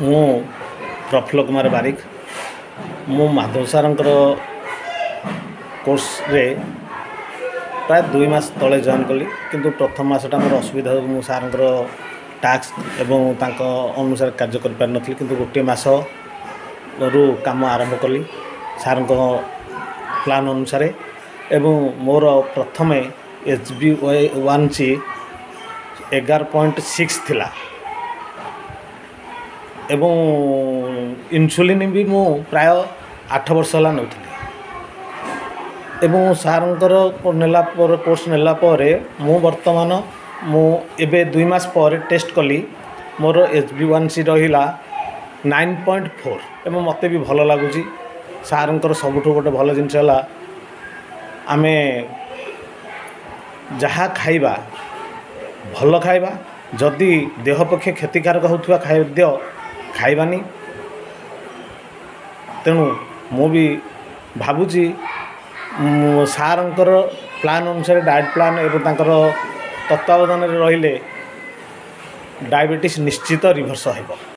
ମୁଁ ପ୍ରଫୁଲ୍ଲ କୁମାର ବାରିକ। ମୁଁ ମାଧବ ସାରଙ୍କର କୋର୍ସରେ ପ୍ରାୟ 2 ମାସ ତଳେ ଜଏନ୍ କଲି, କିନ୍ତୁ ପ୍ରଥମ ମାସଟା ମୋର ଅସୁବିଧା ଯୋଗୁଁ ମୁଁ ସାରଙ୍କର ଟାସ୍କ ଏବଂ ତାଙ୍କ ଅନୁସାରେ କାର୍ଯ୍ୟ କରିପାରିନଥିଲି। କିନ୍ତୁ ଗୋଟିଏ ମାସରୁ କାମ ଆରମ୍ଭ କଲି ସାରଙ୍କ ପ୍ଲାନ୍ ଅନୁସାରେ, ଏବଂ ମୋର ପ୍ରଥମେ HbA1c 11.6 ଥିଲା ଏବଂ ଇନ୍ସୁଲିନ୍ ବି ମୁଁ ପ୍ରାୟ 8 ବର୍ଷ ହେଲା ନେଉଥିଲି। ଏବଂ ସାରଙ୍କର କୋର୍ସ ନେଲା ପରେ ମୁଁ ବର୍ତ୍ତମାନ ଏବେ 2 ମାସ ପରେ ଟେଷ୍ଟ କଲି, ମୋର HbA1c ରହିଲା 9.4 ଏବଂ ମୋତେ ବି ଭଲ ଲାଗୁଛି। ସାରଙ୍କର ସବୁଠୁ ଗୋଟେ ଭଲ ଜିନିଷ ହେଲା, ଆମେ ଯାହା ଖାଇବା ଭଲ ଖାଇବା, ଯଦି ଦେହ ପକ୍ଷେ କ୍ଷତିକାରକ ହେଉଥିବା ଖାଦ୍ୟ ଖାଇବାନି। ତେଣୁ ମୁଁ ବି ଭାବୁଛି ସାରଙ୍କର ପ୍ଲାନ୍ ଅନୁସାରେ ଡାଏଟ୍ ପ୍ଲାନ୍ ଏବଂ ତାଙ୍କର ତତ୍ତ୍ୱାବଧାନରେ ରହିଲେ ଡାଇବେଟିସ୍ ନିଶ୍ଚିତ ରିଭର୍ସ ହେବ।